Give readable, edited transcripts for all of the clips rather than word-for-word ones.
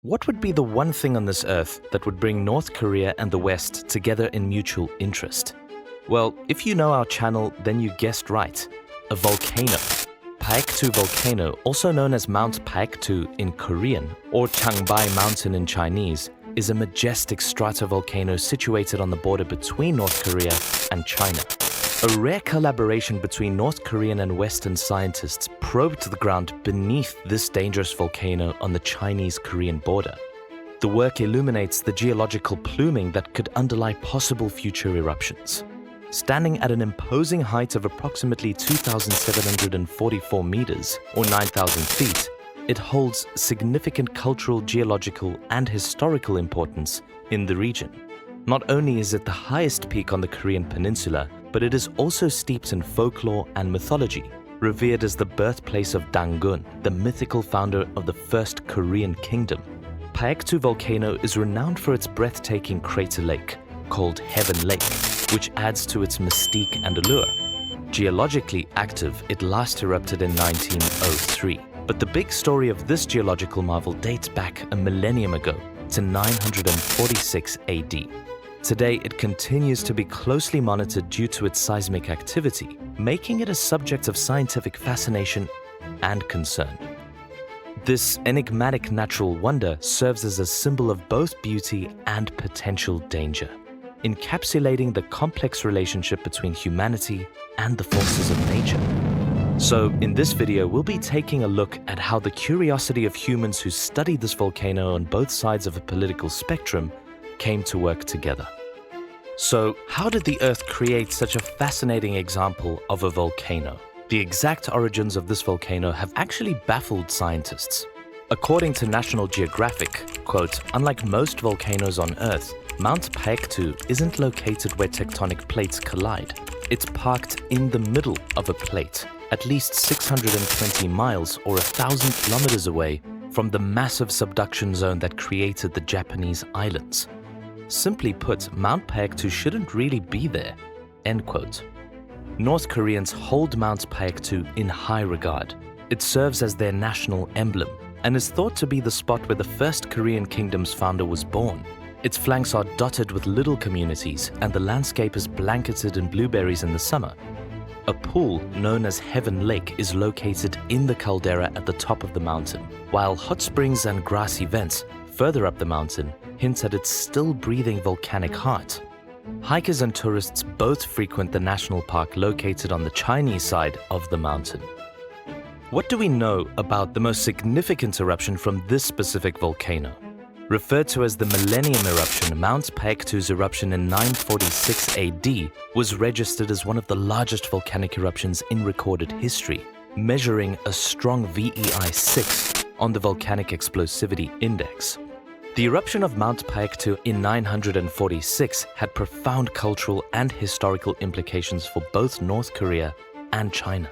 What would be the one thing on this earth that would bring North Korea and the West together in mutual interest? Well, if you know our channel, then you guessed right. A volcano. Paektu Volcano, also known as Mount Paektu in Korean or Changbai Mountain in Chinese, is a majestic stratovolcano situated on the border between North Korea and China. A rare collaboration between North Korean and Western scientists probed the ground beneath this dangerous volcano on the Chinese-Korean border. The work illuminates the geological pluming that could underlie possible future eruptions. Standing at an imposing height of approximately 2,744 meters, or 9,000 feet, it holds significant cultural, geological, and historical importance in the region. Not only is it the highest peak on the Korean peninsula, but it is also steeped in folklore and mythology, revered as the birthplace of Dangun, the mythical founder of the first Korean kingdom. Paektu Volcano is renowned for its breathtaking crater lake, called Heaven Lake, which adds to its mystique and allure. Geologically active, it last erupted in 1903. But the big story of this geological marvel dates back a millennium ago, to 946 AD. Today, it continues to be closely monitored due to its seismic activity, making it a subject of scientific fascination and concern. This enigmatic natural wonder serves as a symbol of both beauty and potential danger, encapsulating the complex relationship between humanity and the forces of nature. So, in this video, we'll be taking a look at how the curiosity of humans who studied this volcano on both sides of a political spectrum came to work together. So, how did the Earth create such a fascinating example of a volcano? The exact origins of this volcano have actually baffled scientists. According to National Geographic, quote, "Unlike most volcanoes on Earth, Mount Paektu isn't located where tectonic plates collide. It's parked in the middle of a plate, at least 620 miles or 1,000 kilometers away from the massive subduction zone that created the Japanese islands. Simply put, Mount Paektu shouldn't really be there." End quote. North Koreans hold Mount Paektu in high regard. It serves as their national emblem and is thought to be the spot where the first Korean kingdom's founder was born. Its flanks are dotted with little communities and the landscape is blanketed in blueberries in the summer. A pool known as Heaven Lake is located in the caldera at the top of the mountain, while hot springs and grassy vents further up the mountain hint at its still-breathing volcanic heart. Hikers and tourists both frequent the national park located on the Chinese side of the mountain. What do we know about the most significant eruption from this specific volcano? Referred to as the Millennium Eruption, Mount Paektu's eruption in 946 AD was registered as one of the largest volcanic eruptions in recorded history, measuring a strong VEI 6 on the Volcanic Explosivity Index. The eruption of Mount Paektu in 946 had profound cultural and historical implications for both North Korea and China.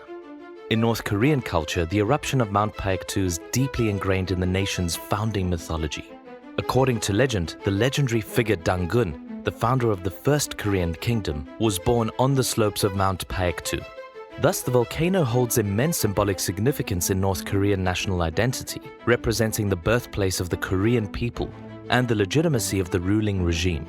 In North Korean culture, the eruption of Mount Paektu is deeply ingrained in the nation's founding mythology. According to legend, the legendary figure Dangun, the founder of the first Korean kingdom, was born on the slopes of Mount Paektu. Thus, the volcano holds immense symbolic significance in North Korean national identity, representing the birthplace of the Korean people and the legitimacy of the ruling regime.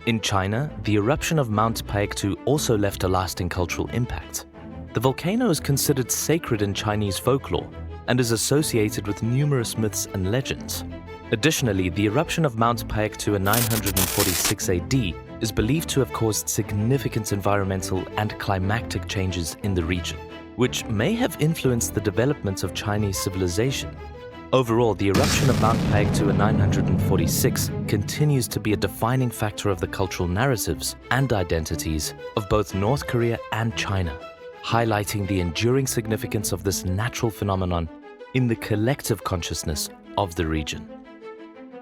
In China, the eruption of Mount Paektu also left a lasting cultural impact. The volcano is considered sacred in Chinese folklore and is associated with numerous myths and legends. Additionally, the eruption of Mount Paektu in 946 AD is believed to have caused significant environmental and climatic changes in the region, which may have influenced the development of Chinese civilization. Overall, the eruption of Mount Paektu in 946 continues to be a defining factor of the cultural narratives and identities of both North Korea and China, highlighting the enduring significance of this natural phenomenon in the collective consciousness of the region.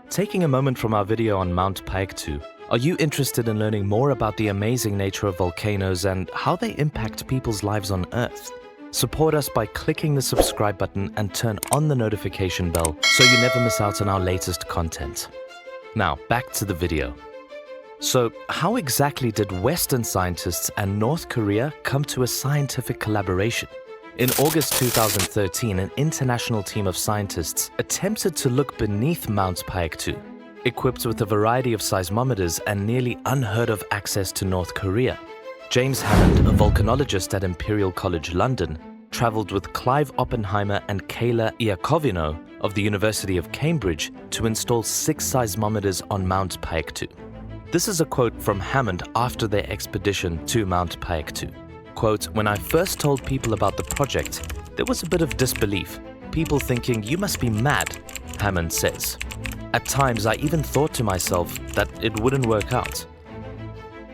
Taking a moment from our video on Mount Paektu, are you interested in learning more about the amazing nature of volcanoes and how they impact people's lives on Earth? Support us by clicking the subscribe button and turn on the notification bell so you never miss out on our latest content. Now, back to the video. So, how exactly did Western scientists and North Korea come to a scientific collaboration? In August 2013, an international team of scientists attempted to look beneath Mount Paektu, equipped with a variety of seismometers and nearly unheard-of access to North Korea. James Hammond, a volcanologist at Imperial College London, traveled with Clive Oppenheimer and Kayla Iakovino of the University of Cambridge to install 6 seismometers on Mount Paektu. This is a quote from Hammond after their expedition to Mount Paektu. Quote, "When I first told people about the project, there was a bit of disbelief, people thinking you must be mad," Hammond says. "At times I even thought to myself that it wouldn't work out."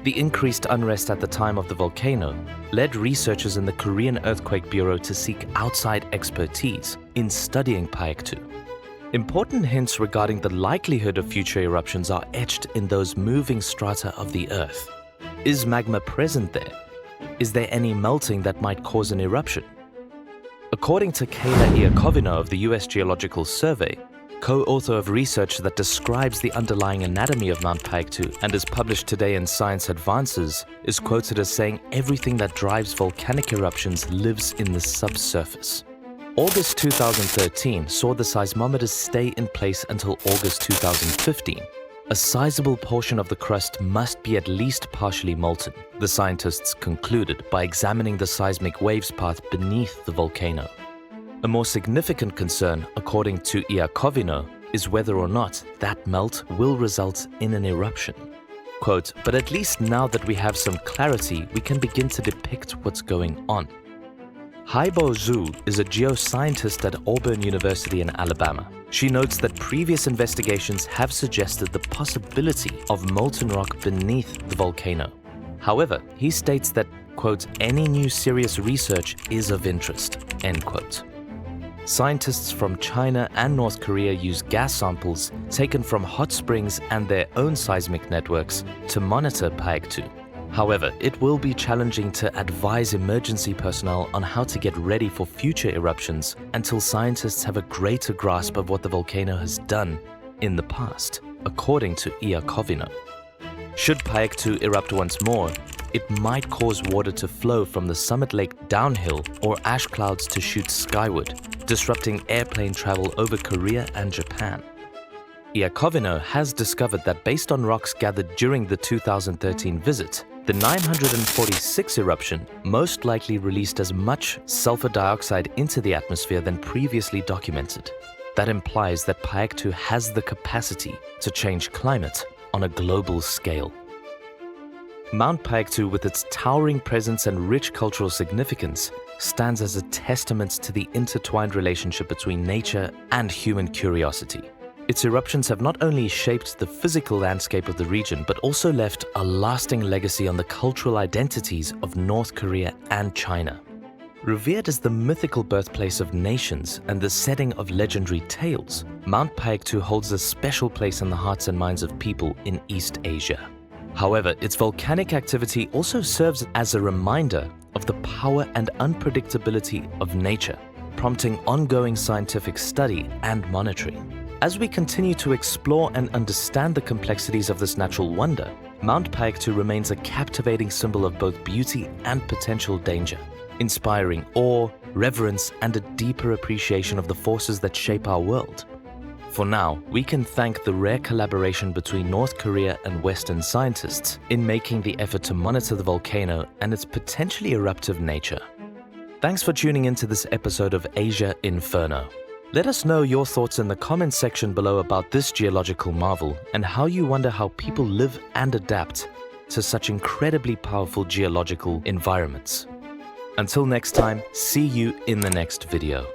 The increased unrest at the time of the volcano led researchers in the Korean Earthquake Bureau to seek outside expertise in studying Paektu. Important hints regarding the likelihood of future eruptions are etched in those moving strata of the Earth. Is magma present there? Is there any melting that might cause an eruption? According to Kayla Iakovino of the US Geological Survey, co-author of research that describes the underlying anatomy of Mount Paektu and is published today in Science Advances, is quoted as saying everything that drives volcanic eruptions lives in the subsurface. August 2013 saw the seismometers stay in place until August 2015. A sizable portion of the crust must be at least partially molten, the scientists concluded by examining the seismic waves path beneath the volcano. A more significant concern, according to Iakovino, is whether or not that melt will result in an eruption. Quote, "But at least now that we have some clarity, we can begin to depict what's going on." Haibo Zhu is a geoscientist at Auburn University in Alabama. She notes that previous investigations have suggested the possibility of molten rock beneath the volcano. However, he states that, quote, "Any new serious research is of interest," end quote. Scientists from China and North Korea use gas samples taken from hot springs and their own seismic networks to monitor Paektu. However, it will be challenging to advise emergency personnel on how to get ready for future eruptions until scientists have a greater grasp of what the volcano has done in the past, according to Iakovino. Should Paektu erupt once more, it might cause water to flow from the summit lake downhill or ash clouds to shoot skyward, disrupting airplane travel over Korea and Japan. Iakovino has discovered that based on rocks gathered during the 2013 visit, the 946 eruption most likely released as much sulfur dioxide into the atmosphere than previously documented. That implies that Paektu has the capacity to change climate on a global scale. Mount Paektu, with its towering presence and rich cultural significance, stands as a testament to the intertwined relationship between nature and human curiosity. Its eruptions have not only shaped the physical landscape of the region, but also left a lasting legacy on the cultural identities of North Korea and China. Revered as the mythical birthplace of nations and the setting of legendary tales, Mount Paektu holds a special place in the hearts and minds of people in East Asia. However, its volcanic activity also serves as a reminder of the power and unpredictability of nature, prompting ongoing scientific study and monitoring. As we continue to explore and understand the complexities of this natural wonder, Mount Paektu remains a captivating symbol of both beauty and potential danger, inspiring awe, reverence, and a deeper appreciation of the forces that shape our world. For now, we can thank the rare collaboration between North Korea and Western scientists in making the effort to monitor the volcano and its potentially eruptive nature. Thanks for tuning into this episode of Asia Inferno. Let us know your thoughts in the comments section below about this geological marvel and how you wonder how people live and adapt to such incredibly powerful geological environments. Until next time, see you in the next video.